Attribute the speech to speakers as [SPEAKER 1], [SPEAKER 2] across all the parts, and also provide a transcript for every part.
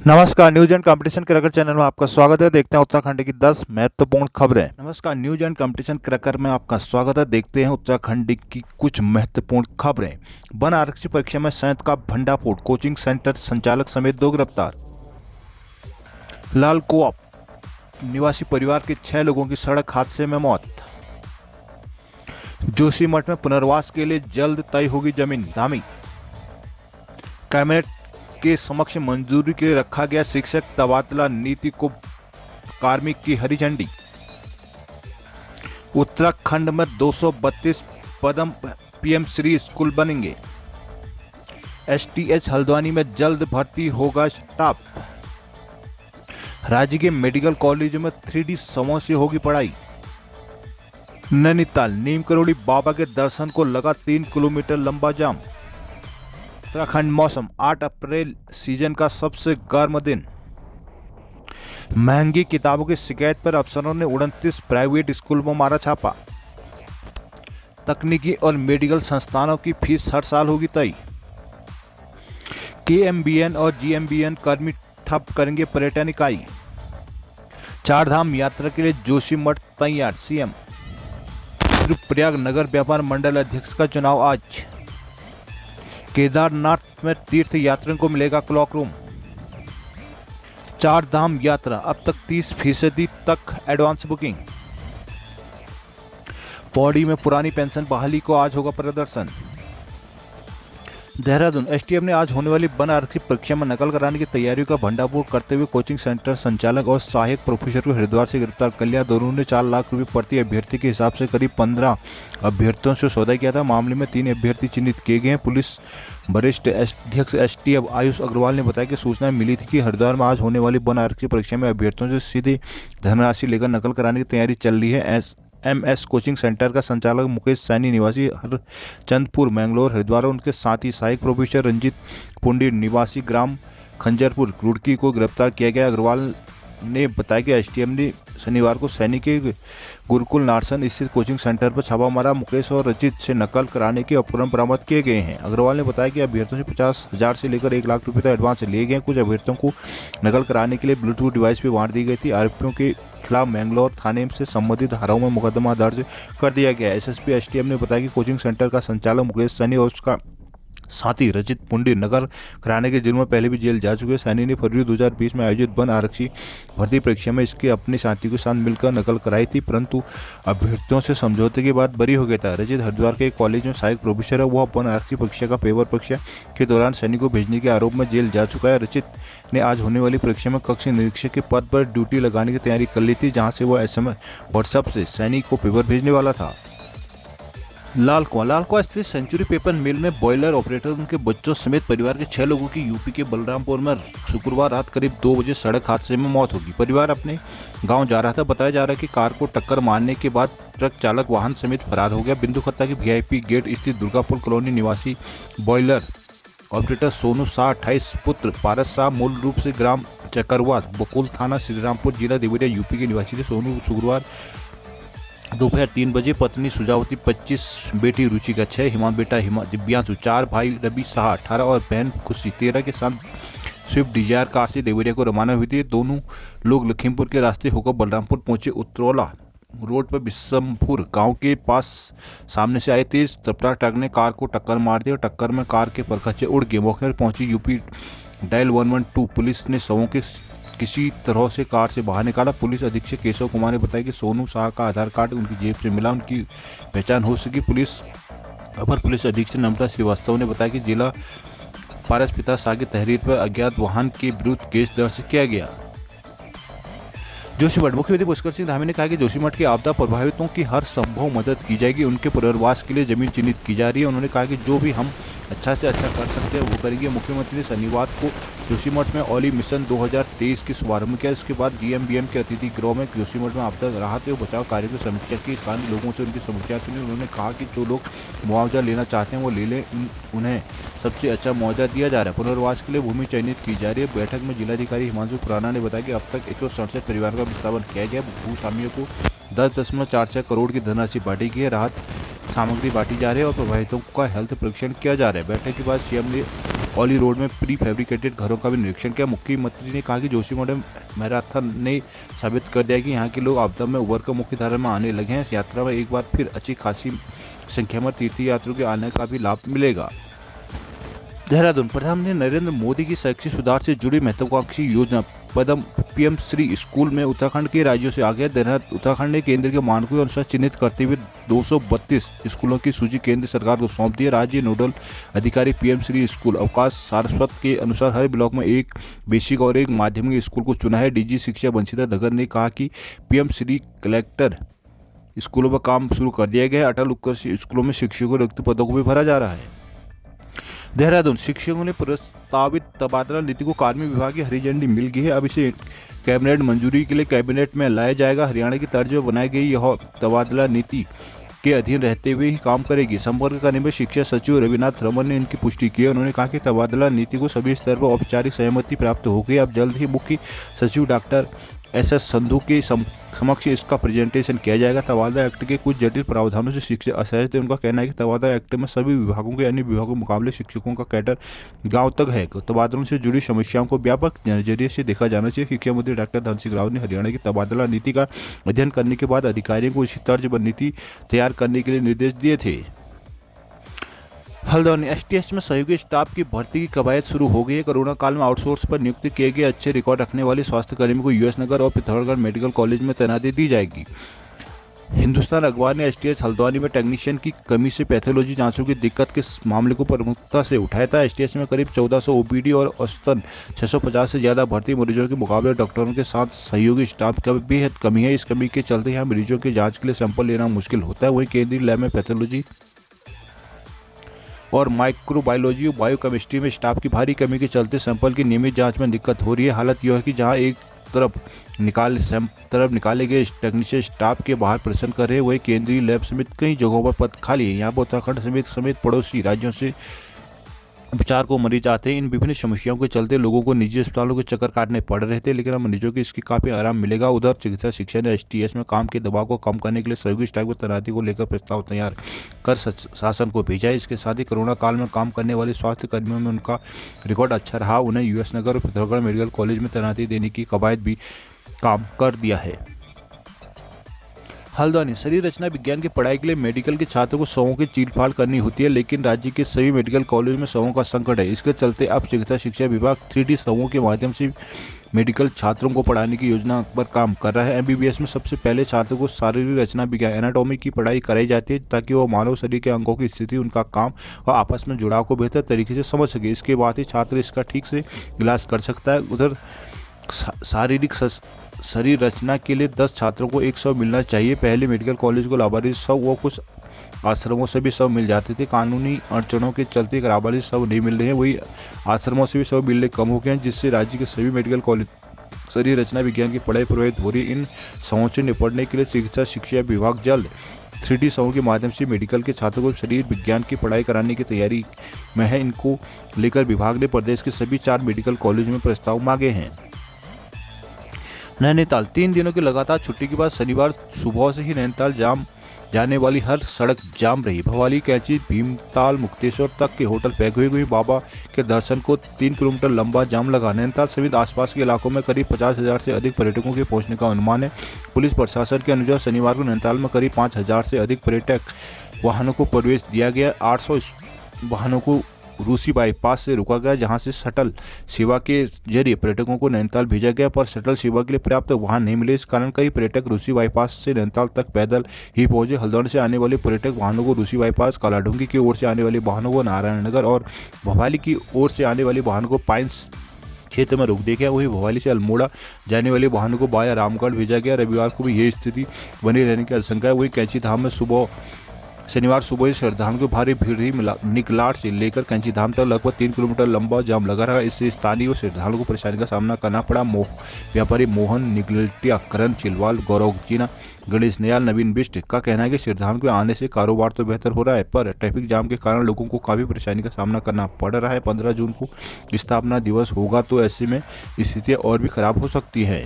[SPEAKER 1] नमस्कार, news and competition cracker channel में आपका स्वागत है। देखते हैं उत्तराखंड की 10 महत्वपूर्ण खबरें। नमस्कार, न्यूज एंड कंपटीशन क्रैकर में आपका स्वागत है। देखते हैं उत्तराखंड की कुछ महत्वपूर्ण खबरें। वन आरक्षी परीक्षा में संयंत्र का भंडाफोड़, कोचिंग सेंटर संचालक समेत 2 गिरफ्तार। लाल कोअप निवासी परिवार के 6 लोगों की सड़क हादसे में मौत। जोशीमठ में पुनर्वास के लिए जल्द तय होगी जमीन, धामी। कैबिनेट के समक्ष मंजूरी के लिए रखा गया शिक्षक तबादला नीति को कार्मिक की हरी झंडी। उत्तराखंड में 232 पदम पीएम श्री स्कूल बनेंगे। एसटीएच हल्द्वानी में जल्द भर्ती होगा स्टाफ। राज्य के मेडिकल कॉलेजों में 3D समूह से होगी पढ़ाई। नैनीताल नीम करोड़ी बाबा के दर्शन को लगा 3 किलोमीटर लंबा जाम। उत्तराखंड मौसम, 8 अप्रैल सीजन का सबसे गर्म दिन। महंगी किताबों की शिकायत पर अफसरों ने 29 प्राइवेट स्कूल में मारा छापा। तकनीकी और मेडिकल संस्थानों की फीस हर साल होगी तय। केएमबीएन और जीएमबीएन कर्मी ठप करेंगे पर्यटन इकाई। 4 धाम यात्रा के लिए जोशीमठ तैयार, सीएम। रुद्रप्रयाग नगर व्यापार मंडल अध्यक्ष का चुनाव आज। केदारनाथ में तीर्थ यात्रियों को मिलेगा क्लॉक रूम। 4 धाम यात्रा अब तक 30% तक एडवांस बुकिंग। पौड़ी में पुरानी पेंशन बहाली को आज होगा प्रदर्शन। देहरादून एसटीएफ ने आज होने वाली वन आरक्षी परीक्षा में नकल कराने की तैयारियों का भंडाफोड़ करते हुए कोचिंग सेंटर संचालक और सहायक प्रोफेसर को हरिद्वार से गिरफ्तार कर लिया। दोनों ने 4 लाख रुपए प्रति अभ्यर्थी के हिसाब से करीब 15 अभ्यर्थियों से सौदा किया था। मामले में 3 अभ्यर्थी चिन्हित किए गए हैं। पुलिस वरिष्ठ अध्यक्ष एसटीएफ आयुष अग्रवाल ने बताया कि सूचना मिली थी कि हरिद्वार में आज होने वाली वन आरक्षी परीक्षा में अभ्यर्थियों से सीधे धनराशि लेकर नकल कराने की तैयारी चल रही है। एमएस कोचिंग सेंटर का संचालक मुकेश सैनी निवासी हरचंदपुर मैंगलोर हरिद्वार और उनके साथ ही सहायक प्रोफेसर रंजीत पुंडी निवासी ग्राम खंजरपुर रुड़की को गिरफ्तार किया गया। अग्रवाल ने बताया कि एसटीएम ने शनिवार को सैनी के गुरुकुल नारसन स्थित कोचिंग सेंटर पर छापा मारा। मुकेश और रंजीत से नकल कराने के उपकरण बरामद किए गए हैं। अग्रवाल ने बताया कि अभ्यर्थियों से 50,000 से लेकर 1 लाख रुपए तक एडवांस लिए गए। कुछ अभ्यर्थियों को नकल कराने के लिए ब्लूटूथ डिवाइस भी बांट दी गई थी। आरोपियों के खिलाफ मैंगलोर थाने से संबंधित धाराओं में मुकदमा दर्ज कर दिया गया। एसएसपी एसटीएम ने बताया कि कोचिंग सेंटर का संचालक मुकेश सैनी और उसका साथी रजित पुंडी नकल कराने के जुर्म में पहले भी जेल जा चुके हैं। सैनी ने फरवरी 2020 में आयोजित वन आरक्षी भर्ती परीक्षा में इसके अपने साथी के साथ मिलकर नकल कराई थी, परंतु अभ्यर्थियों से समझौते के बाद बरी हो गया था। रजित हरिद्वार के एक कॉलेज में सहायक प्रोफेसर है। वह वन आरक्षी परीक्षा का पेपर परीक्षा के दौरान सैनी को भेजने के आरोप में जेल जा चुका है। रचित ने आज होने वाली परीक्षा में कक्ष निरीक्षक के पद पर ड्यूटी लगाने की तैयारी कर ली थी, जहां से वह SMS व्हाट्सएप से सैनी को पेपर भेजने वाला था। लाल कुआं स्थित सेंचुरी पेपर मिल में बॉयलर ऑपरेटर उनके बच्चों समेत परिवार के 6 लोगों की यूपी के बलरामपुर में शुक्रवार रात करीब 2 बजे सड़क हादसे में मौत होगी। परिवार अपने गांव जा रहा था। बताया जा रहा है कि कार को टक्कर मारने के बाद ट्रक चालक वाहन समेत फरार हो गया। बिंदु खत्ता की VIP गेट स्थित दुर्गापुर कॉलोनी निवासी बॉयलर ऑपरेटर सोनू शाह 28 पुत्र पारस शाह मूल रूप से ग्राम चकरवा बकुल थाना श्रीरामपुर जिला देवरिया यूपी के निवासी थे। सोनू शुक्रवार दोपहर 3 बजे पत्नी सुजावती 25, बेटी रुचिका 6, हिमांशु बेटा दिव्यांशु 4, भाई रवि शाह 18 और बहन खुशी 13 के साथ स्विफ्ट डिजायर कार से देवरिया को रवाना हुई थी। दोनों लोग लखीमपुर के रास्ते होकर बलरामपुर पहुंचे। उत्तरौला रोड पर बिशमपुर गांव के पास सामने से आए तेज रफ्तार ट्रक ने कार को टक्कर मार दी और टक्कर में कार के परखच्चे उड़ गए। मौके पर पहुंची यूपी डायल 112 पुलिस ने शवों के किसी तरह से कार से बाहर निकाला। पुलिस अधीक्षक केशव कुमार ने बताया कि सोनू शाह का आधार कार्ड उनकी जेब से मिला, उनकी पहचान हो सकी। अपर पुलिस अधीक्षक नम्रता श्रीवास्तव ने बताया कि जिला पारस पिता शाह की तहरीर पर अज्ञात वाहन के विरुद्ध केस दर्ज किया गया। जोशीमठ मुख्यमंत्री पुष्कर सिंह धामी ने कहा कि जोशीमठ के आपदा प्रभावितों की हर संभव मदद की जाएगी। उनके पुनर्वास के लिए जमीन चिन्हित की जा रही है। उन्होंने कहा कि जो भी हम अच्छा से अच्छा कर सकते हैं वो करेंगे। मुख्यमंत्री ने शनिवार को जोशीमठ में ओली मिशन 2023 की शुभारंभ किया। इसके बाद जीएमबीएम के अतिथि गृह में जोशीमठ में आपदा राहत और बचाव कार्य की समीक्षा की। स्थानीय लोगों से उनकी समस्या सुनी। उन्होंने कहा कि जो लोग मुआवजा लेना चाहते हैं वो ले लें, उन्हें सबसे अच्छा मुआवजा दिया जा रहा है। पुनर्वास के लिए भूमि चयनित की जा रही है। बैठक में जिलाधिकारी हिमांशु खुराना ने बताया कि अब तक 167 परिवारों का विस्थापन किया गया। भूस्वामियों को 10.46 करोड़ की धनराशि बांटी गई है। राहत सामग्री बांटी जा रही है और प्रभावितों का हेल्थ परीक्षण किया जा रहा है। बैठक के बाद सीएम ने औली रोड में प्री फैब्रिकेटेड घरों का भी निरीक्षण किया। मुख्यमंत्री ने कहा कि जोशीमठ मैराथन ने साबित कर दिया कि यहाँ के लोग आपदा में उभर कर मुख्य धारा में आने लगे हैं। इस यात्रा में एक बार फिर अच्छी खासी संख्या में तीर्थयात्रियों के आने का भी लाभ मिलेगा। देहरादून, प्रधानमंत्री नरेंद्र मोदी की शैक्षिक सुधार से जुड़ी महत्वाकांक्षी योजना पदम पीएम श्री स्कूल में उत्तराखंड के राज्यों से आगे उत्तराखंड ने केंद्र के मानकों के अनुसार चिन्हित करते हुए 232 स्कूलों की सूची केंद्र सरकार को सौंप दी है। राज्य नोडल अधिकारी पीएम श्री स्कूल अवकाश सारस्वत के अनुसार हर ब्लॉक में एक बेसिक और एक माध्यमिक स्कूल को चुना है। डीजी शिक्षा वंशिता धगर ने कहा कि पीएम श्री कलेक्टर स्कूलों में काम शुरू कर दिया गया है। अटल उत्कर्ष स्कूलों में शिक्षकों रिक्त पदों को भी भरा जा रहा है। देहरादून, शिक्षकों ने प्रस्तावित तबादला नीति को कार्मिक विभाग की हरी झंडी मिल गई है। अब इसे कैबिनेट मंजूरी के लिए कैबिनेट में लाया जाएगा। हरियाणा की तर्ज पर बनाई गई यह तबादला नीति के अधीन रहते हुए ही काम करेगी। संपर्क करने में शिक्षा सचिव रविनाथ रमन ने इनकी पुष्टि की। उन्होंने कहा कि तबादला नीति को सभी स्तर पर औपचारिक सहमति प्राप्त हो गई। अब जल्द ही मुख्य सचिव डॉक्टर एस संधू के समक्ष इसका प्रेजेंटेशन किया जाएगा। तबादला एक्ट के कुछ जटिल प्रावधानों से शिक्षक असहज थे। उनका कहना है कि तबादला एक्ट में सभी विभागों के अन्य विभागों के मुकाबले शिक्षकों का कैडर गांव तक है। तबादलों से जुड़ी समस्याओं को व्यापक नजरिए से देखा जाना चाहिए। शिक्षा मंत्री डॉक्टर धन सिंह रावत ने हरियाणा की तबादला नीति का अध्ययन करने के बाद अधिकारियों को इसी तर्ज पर नीति तैयार करने के लिए निर्देश दिए थे। हल्द्वानी, एसटीएस में सहयोगी स्टाफ की भर्ती की कवायद शुरू हो गई है। कोरोना काल में आउटसोर्स पर नियुक्त किए गए अच्छे रिकॉर्ड रखने वाले स्वास्थ्यकर्मियों को यूएस नगर और पिथौरागढ़ मेडिकल कॉलेज में तैनाती दी जाएगी। हिंदुस्तान अखबार ने एसटीएस हल्द्वानी में टेक्नीशियन की कमी से पैथोलॉजी जांचों की दिक्कत के मामले को प्रमुखता से उठाया था। एसटीएस में करीब 1400 ओपीडी और औसतन 650 से ज्यादा भर्ती मरीजों के मुकाबले डॉक्टरों के साथ सहयोगी स्टाफ की बेहद कमी है। इस कमी के चलते यहाँ मरीजों की जाँच के लिए सैंपल लेना मुश्किल होता है। वहीं केंद्रीय लैब में पैथोलॉजी और माइक्रोबायोलॉजी और बायोकेमिस्ट्री में स्टाफ की भारी कमी के चलते सैंपल की नियमित जांच में दिक्कत हो रही है। हालत यह है कि जहां एक तरफ निकाले गए टेक्नीशियन स्टाफ के बाहर प्रदर्शन कर रहे हैं, वहीं केंद्रीय लैब समेत कई जगहों पर पद खाली है। यहाँ पर उत्तराखंड समेत पड़ोसी राज्यों से उपचार को मरीज आते हैं। इन विभिन्न समस्याओं के चलते लोगों को निजी अस्पतालों के चक्कर काटने पड़ रहे थे, लेकिन अब मरीजों को इसकी काफी आराम मिलेगा। उधर चिकित्सा शिक्षा ने एसटीएस में काम के दबाव को कम करने के लिए सहयोगी स्टाफ की तैनाती को लेकर प्रस्ताव तैयार कर शासन को भेजा है। इसके साथ ही कोरोना काल में काम करने वाले स्वास्थ्य कर्मियों में उनका रिकॉर्ड अच्छा रहा, उन्हें यूएस नगर और पिथौरागढ़ मेडिकल कॉलेज में तैनाती देने की कवायद भी काम कर दिया है। हल्द्वानी, शरीर रचना विज्ञान की पढ़ाई के लिए मेडिकल के छात्रों को शवों की चीरफाड़ करनी होती है, लेकिन राज्य के सभी मेडिकल कॉलेज में शवों का संकट है। इसके चलते अब चिकित्सा शिक्षा विभाग 3D शवों के माध्यम से मेडिकल छात्रों को पढ़ाने की योजना पर काम कर रहा है। एमबीबीएस में सबसे पहले छात्रों को शारीरिक रचना विज्ञान एनाटॉमी की पढ़ाई कराई जाती है, ताकि वो मानव शरीर के अंगों की स्थिति, उनका काम और आपस में जुड़ाव को बेहतर तरीके से समझ सके। इसके बाद ही छात्र इसका ठीक से इलाज कर सकता है। उधर शारीरिक शरीर रचना के लिए 10 छात्रों को 100 मिलना चाहिए। पहले मेडिकल कॉलेज को लावारिस शव व कुछ आश्रमों से भी शव मिल जाते थे। कानूनी अड़चनों के चलते लावारिस शव नहीं मिल रहे हैं, वही आश्रमों से भी शव मिलने कम हो गए हैं, जिससे राज्य के सभी मेडिकल कॉलेज शरीर रचना विज्ञान की पढ़ाई प्रभावित हो रही है। इन शवों से निपटने के लिए चिकित्सा शिक्षा विभाग जल्द 3D शवों के माध्यम से मेडिकल के छात्रों को शरीर विज्ञान की पढ़ाई कराने की तैयारी में है। इनको लेकर विभाग ने प्रदेश के सभी 4 मेडिकल कॉलेज में प्रस्ताव मांगे हैं। नैनीताल, 3 दिनों की लगातार छुट्टी के बाद शनिवार सुबह से ही नैनीताल जाने वाली हर सड़क जाम रही। भवाली, कैंची, भीमताल, मुक्तेश्वर तक के होटल पैक हुए। हुई बाबा के दर्शन को 3 किलोमीटर लंबा जाम लगा। नैनीताल समेत आसपास के इलाकों में करीब 50,000 से अधिक पर्यटकों के पहुंचने का अनुमान है। पुलिस प्रशासन के अनुसार शनिवार को नैनीताल में करीब 5,000 से अधिक पर्यटक वाहनों को प्रवेश दिया गया। 800 वाहनों को रूसी बाईपास से रुका गया, जहां से शटल सेवा के जरिए पर्यटकों को नैनीताल भेजा गया, पर शटल सेवा के लिए पर्याप्त वाहन नहीं मिले। इस कारण कई पर्यटक रूसी बाईपास से नैनीताल तक पैदल ही पहुंचे। हल्द्वानी से आने वाले पर्यटक वाहनों को रूसी बाईपास, कालाडूंगी की ओर से आने वाले वाहनों को नारायणनगर और भवाली की ओर से आने वाले वाहनों को पाइन्स क्षेत्र में रोक दिया गया। वहीं भवाली से अल्मोड़ा जाने वाले वाहनों को बाया रामगढ़ भेजा गया। रविवार को भी यही स्थिति बनी रहने की आशंका है। वहीं कैंची धाम में शनिवार सुबह श्रद्धालुओं की भारी भीड़ ही निकलाट से लेकर कैंची धाम तक लगभग 3 किलोमीटर लंबा जाम लगा रहा। इससे स्थानीय श्रद्धालुओं को परेशानी का सामना करना पड़ा। व्यापारी मोहन निगलटिया, करण चिलवाल, गौरव जीना, गणेश नयाल, नवीन बिष्ट का कहना है कि श्रद्धालुओं के आने से कारोबार तो बेहतर हो रहा है, पर ट्रैफिक जाम के कारण लोगों को काफी परेशानी का सामना करना पड़ रहा है। 15 जून को स्थापना दिवस होगा, तो ऐसे में स्थितियां और भी खराब हो सकती है।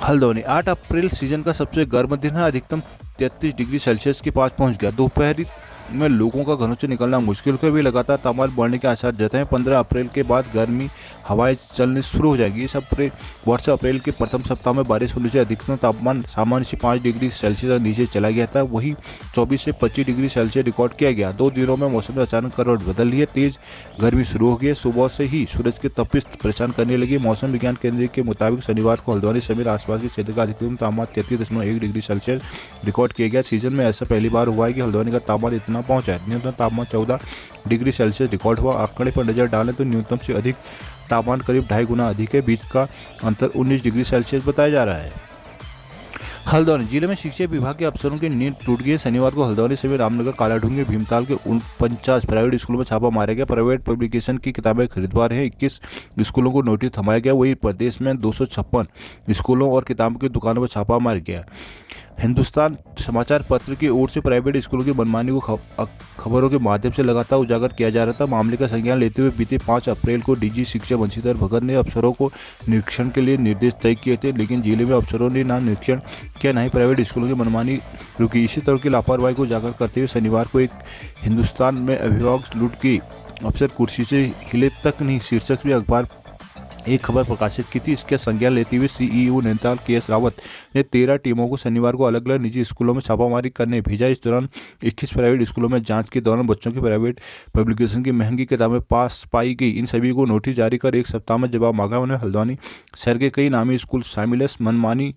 [SPEAKER 1] हल्द्वानी, 8 अप्रैल सीजन का सबसे गर्म दिन है। अधिकतम 33 डिग्री सेल्सियस के पास पहुंच गया। दोपहरी में लोगों का घरों से निकलना मुश्किल हो भी लगातार तापमान बढ़ने के आसार जताए। 15 अप्रैल के बाद गर्मी हवाएं चलनी शुरू हो जाएगी। इस वर्ष अप्रैल के प्रथम सप्ताह में बारिश होने से अधिकतम तापमान सामान्य से 5 डिग्री सेल्सियस नीचे चला गया था। वहीं 24 से 25 डिग्री सेल्सियस रिकॉर्ड किया गया। 2 दिनों में मौसम में अचानक करवट बदल रही है। तेज गर्मी शुरू हो गई है। सुबह से ही सूरज की तपिश परेशान करने लगी। मौसम विज्ञान केंद्र के मुताबिक शनिवार को हल्द्वानी समेत आसपास के क्षेत्र का अधिकतम तापमान 33.1 डिग्री सेल्सियस रिकॉर्ड किया गया। सीजन में ऐसा पहली बार हुआ है कि हल्द्वानी का तापमान इतना पहुंचा है। न्यूनतम तापमान 14 डिग्री सेल्सियस रिकॉर्ड हुआ। आंकड़े पर नजर डालें तो न्यूनतम से अधिक तापमान करीब 2.5 गुना अधिक है। बीच का अंतर 19 डिग्री सेल्सियस बताया जा रहा है। हल्द्वानी जिले में शिक्षा विभाग के अफसरों की नींद टूट गई। शनिवार को हल्द्वानी समेत रामनगर, कालाढूंगी, भीमताल के 49 प्राइवेट स्कूलों में छापा मारा गया। प्राइवेट पब्लिकेशन की किताबें खरीदवार हैं। 21 स्कूलों को नोटिस थमाया गया। वहीं प्रदेश में 256 स्कूलों और किताबों की दुकानों पर छापा मारा गया। हिंदुस्तान समाचार पत्र की ओर से प्राइवेट स्कूलों की मनमानी को खबरों के माध्यम से लगातार उजागर किया जा रहा था। मामले का संज्ञान लेते हुए बीते 5 अप्रैल को डीजी शिक्षा बंशीधर भगत ने अफसरों को निरीक्षण के लिए निर्देश तय किए थे, लेकिन जिले में अफसरों ने ना निरीक्षण किया, ना ही प्राइवेट स्कूलों की मनमानी रुकी। इसी तरह की लापरवाही को उजागर करते हुए शनिवार को एक हिंदुस्तान में अभिभावक लूट की अफसर कुर्सी से हिले तक नहीं शीर्षक भी अखबार एक खबर प्रकाशित की थी। इसके संज्ञान लेते हुए सीईओ नैनीताल के.एस. रावत ने 13 टीमों को शनिवार को अलग अलग निजी स्कूलों में छापामारी करने भेजा। इस दौरान 21 प्राइवेट स्कूलों में जांच के दौरान बच्चों की प्राइवेट पब्लिकेशन की महंगी किताबें पास पाई गई। इन सभी को नोटिस जारी कर 1 सप्ताह में जवाब मांगा। उन्हें हल्द्वानी शहर के कई नामी स्कूल शामिल है। मनमानी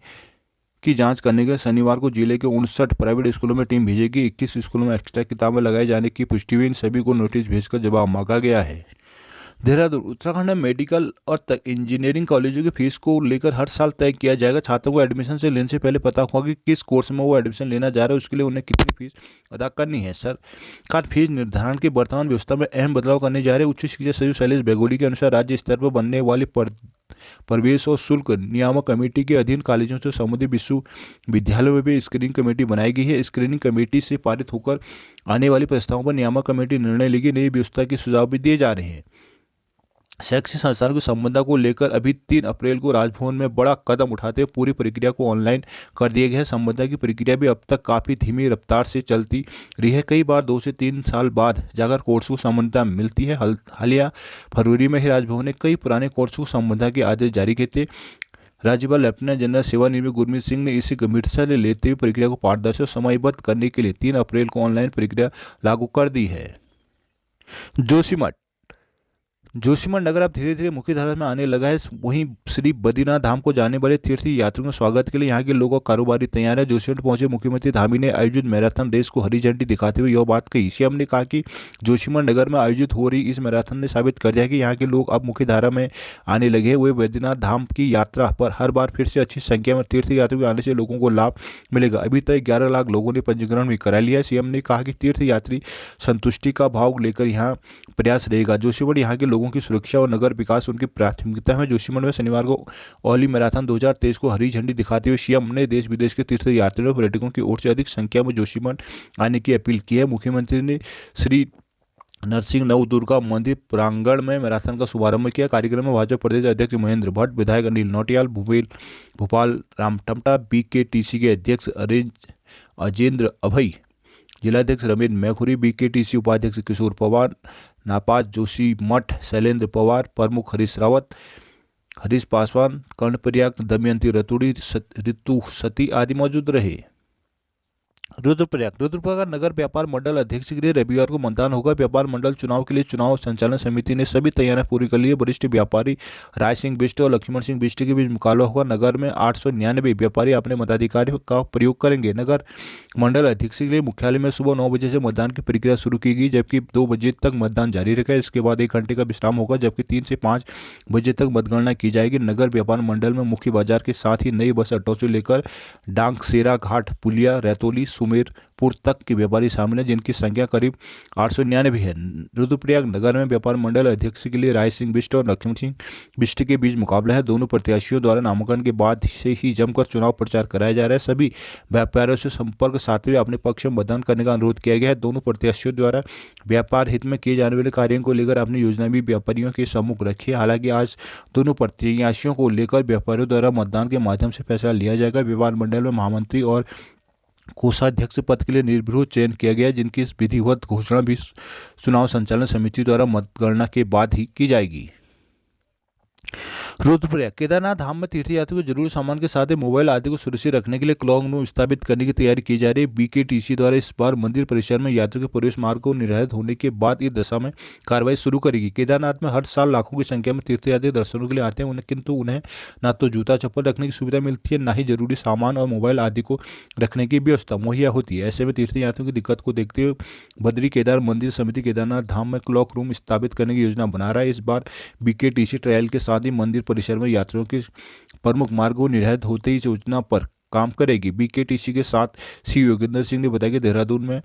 [SPEAKER 1] की जांच करने के लिए शनिवार को जिले के 59 प्राइवेट स्कूलों में टीम भेजेगी। 21 स्कूलों में एक्स्ट्रा किताबें लगाए जाने की पुष्टि हुई। इन सभी को नोटिस भेजकर जवाब मांगा गया है। देहरादून उत्तराखंड में मेडिकल और इंजीनियरिंग कॉलेजों की फीस को लेकर हर साल तय किया जाएगा। छात्रों को एडमिशन से लेने से पहले पता होगा कि किस कोर्स में वो एडमिशन लेना जा रहा है, उसके लिए उन्हें कितनी फीस अदा करनी है। सरकार फीस निर्धारण की वर्तमान व्यवस्था में अहम बदलाव करने जा रहे हैं। उच्च शिक्षा सचिव शैलेश बेगोली के अनुसार राज्य स्तर पर बनने वाली प्रवेश और शुल्क नियामक कमेटी के अधीन कॉलेजों से संबंधित विश्वविद्यालयों में भी स्क्रीनिंग कमेटी बनाई गई है। स्क्रीनिंग कमेटी से पारित होकर आने वाली प्रस्तावों पर नियामक कमेटी निर्णय लेगी। नई व्यवस्था के सुझाव भी दिए जा रहे हैं। शैक्षिक संस्थानों की संबंधता को लेकर अभी 3 अप्रैल को राजभवन में बड़ा कदम उठाते हुए पूरी प्रक्रिया को ऑनलाइन कर दिया गया है। संबंधता की प्रक्रिया भी अब तक काफ़ी धीमी रफ्तार से चलती रही है। कई बार 2 से 3 साल बाद जाकर कोर्स को संबंधता मिलती है। हालिया फरवरी में ही राजभवन ने कई पुराने कोर्स को संबंधता के आदेश जारी किए थे। राज्यपाल लेफ्टिनेंट जनरल सेवानिवृत्त गुरमीत सिंह ने इसी गंभीरता से लेते हुए प्रक्रिया को पारदर्शी और समयबद्ध करने के लिए 3 अप्रैल को ऑनलाइन प्रक्रिया लागू कर दी है। जोशीमठ नगर अब धीरे धीरे मुख्य धारा में आने लगा है। वहीं श्री बद्रीनाथ धाम को जाने वाले तीर्थी यात्रियों के स्वागत के लिए यहां के लोगों का कारोबारी तैयार है। जोशीमठ पहुंचे मुख्यमंत्री धामी ने आयोजित मैराथन रेस को हरी झंडी दिखाते हुए यह बात कही। सीएम ने कहा कि जोशीमठ नगर में आयोजित हो रही इस मैराथन ने साबित कर दिया कि यहाँ के लोग अब मुख्य धारा में आने लगे हैं। वे बद्रीनाथ धाम की यात्रा पर हर बार फिर से अच्छी संख्या में तीर्थी यात्रियों आने से लोगों को लाभ मिलेगा। अभी तक 11 लाख लोगों ने पंजीकरण भी करा लिया है। सीएम ने कहा कि तीर्थ यात्री संतुष्टि का भाव लेकर यहाँ प्रयास रहेगा। जोशीमठ यहाँ के लोगों की सुरक्षा और नगर विकास उनकी प्राथमिकता है। जोशीमठ में शनिवार को ओली मैराथन 2023 को हरी झंडी दिखाते हुए सीएम ने देश विदेश के तीर्थ यात्रियों और पर्यटकों की ओर से अधिक संख्या में जोशीमठ आने की अपील की है। मुख्यमंत्री ने श्री नरसिंह नवदुर्गा मंदिर प्रांगण में मैराथन का शुभारंभ किया। कार्यक्रम में भाजपा प्रदेश अध्यक्ष महेंद्र भट्ट, विधायक अनिल नौटियाल, भोपाल रामटमटा, बीकेटीसी के अध्यक्ष अजेंद्र अभय, जिलाध्यक्ष रमेश मैखुरी, बीकेटीसी उपाध्यक्ष किशोर पवार, नापास जोशीमठ शैलेंद्र पवार, प्रमुख हरीश रावत, हरीश पासवान, कर्णप्रयाग दमयंती रतुड़ी, ऋतु सती आदि मौजूद रहे। रुद्रप्रयाग नगर व्यापार मंडल अध्यक्ष के लिए रविवार को मतदान होगा। व्यापार मंडल चुनाव के लिए चुनाव संचालन समिति ने सभी तैयारियां पूरी कर ली है। वरिष्ठ व्यापारी राय सिंह बिष्ट और लक्ष्मण सिंह बिष्ट के बीच मुकाबला होगा। नगर में 899 व्यापारी अपने मताधिकार का प्रयोग करेंगे। नगर मंडल अध्यक्ष के लिए मुख्यालय में सुबह 9 बजे से मतदान की प्रक्रिया शुरू की गई, जबकि 2 बजे तक मतदान जारी रहेगा। इसके बाद 1 घंटे का विश्राम होगा, जबकि 3 से 5 बजे तक मतगणना की जाएगी। नगर व्यापार मंडल में मुख्य बाजार के साथ ही नई बस अड्डों से लेकर डांगसेरा घाट, पुलिया, रैतोली, सुमेरपुर तक के व्यापारी शामिल हैं, जिनकी संख्या करीब 899 है। रुद्रप्रयाग नगर में व्यापार मंडल अध्यक्ष के लिए राय सिंह बिष्ट और लक्ष्मण सिंह बिष्ट के बीच मुकाबला है। दोनों प्रत्याशियों द्वारा नामांकन के बाद से ही जमकर चुनाव प्रचार कराया जा रहा है। सभी व्यापारियों से संपर्क साधते हुए अपने पक्ष में मतदान करने का अनुरोध किया गया है। दोनों प्रत्याशियों द्वारा व्यापार हित में किए जाने वाले कार्यों को लेकर अपनी योजना भी व्यापारियों के सम्मुख रखी है। हालांकि आज दोनों प्रत्याशियों को लेकर व्यापारियों द्वारा मतदान के माध्यम से फैसला लिया जाएगा। व्यापार मंडल में महामंत्री और कोषाध्यक्ष पद के लिए निर्विरोध चयन किया गया है, जिनकी इस विधिवत घोषणा भी चुनाव संचालन समिति द्वारा मतगणना के बाद ही की जाएगी। रुद्रप्रयाग केदारनाथ धाम में तीर्थयात्रियों को जरूरी सामान के साथ ही मोबाइल आदि को सुरक्षित रखने के लिए क्लॉक रूम स्थापित करने की तैयारी की जा रही है। बीकेटीसी द्वारा इस बार मंदिर परिसर में यात्रियों के प्रवेश मार्ग को निर्धारित होने के बाद इस दशा में कार्रवाई शुरू करेगी। केदारनाथ में हर साल लाखों की संख्या में तीर्थयात्री दर्शनों के लिए आते हैं, किंतु उन्हें न तो जूता चप्पल रखने की सुविधा मिलती है, न ही जरूरी सामान और मोबाइल आदि को रखने की व्यवस्था मुहैया होती है। ऐसे में तीर्थयात्रियों की दिक्कत को देखते हुए बद्री केदार मंदिर समिति केदारनाथ धाम में क्लॉक रूम स्थापित करने की योजना बना रहा है। इस बार बीकेटीसी ट्रायल के साथ ही मंदिर परिसर में यात्रियों के प्रमुख मार्गों निर्धारित होते ही योजना पर काम करेगी। बीकेटीसी के साथ सी योगेंद्र सिंह ने बताया कि देहरादून में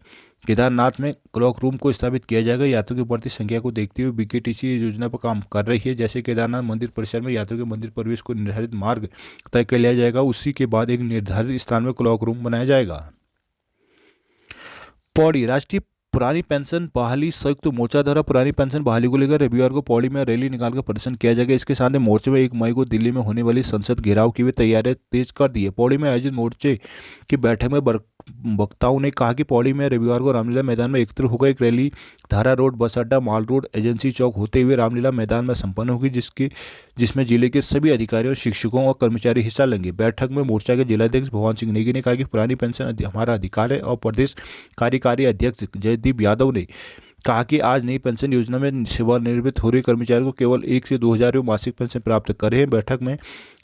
[SPEAKER 1] केदारनाथ में क्लॉक रूम को स्थापित किया जाएगा। यात्रियों की बढ़ती संख्या को देखते हुए बीकेटीसी योजना पर काम कर रही है। जैसे केदारनाथ मंदिर परिसर में यात्रियों के मंदिर प्रवेश को निर्धारित मार्ग तय कर लिया जाएगा, उसी के बाद एक निर्धारित स्थान में क्लॉक रूम बनाया जाएगा। पौड़ी राष्ट्रीय पुरानी पेंशन बहाली संयुक्त मोर्चा द्वारा पुरानी पेंशन बहाली को लेकर रविवार को पौड़ी में रैली निकालकर प्रदर्शन किया जाएगा। इसके साथ ही मोर्चे में 1 मई को दिल्ली में होने वाली संसद घेराव की भी तैयारियां तेज कर दी है। पौड़ी में आयोजित मोर्चे की बैठक में वक्ताओं ने कहा कि पौड़ी में रविवार को रामलीला मैदान में एकत्र होकर एक रैली धारा रोड, बस अड्डा, माल रोड, एजेंसी चौक होते हुए रामलीला मैदान में संपन्न होगी, जिसमें जिले के सभी अधिकारियों, शिक्षकों और कर्मचारी हिस्सा लेंगे। बैठक में मोर्चा के जिलाध्यक्ष भगवान सिंह नेगी ने कहा कि पुरानी पेंशन हमारा अधिकार है और प्रदेश कार्यकारी अध्यक्ष जयदीप यादव ने कहा कि आज नई पेंशन योजना में सेवानिवृत्त हो रहे कर्मचारियों को केवल 1 से 2 हज़ार मासिक पेंशन प्राप्त कर रहे हैं। बैठक में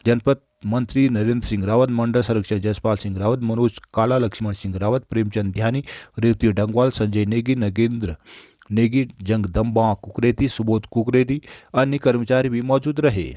[SPEAKER 1] जनपद मंत्री नरेंद्र सिंह रावत, मंडल संरक्षक जसपाल सिंह रावत, मनोज काला, लक्ष्मण सिंह रावत, प्रेमचंद ध्यानी, रेवती डंगवाल, संजय नेगी, नगेंद्र नेगी, जंगदम्बा कुकरेती, सुबोध कुकरेती, अन्य कर्मचारी भी मौजूद रहे।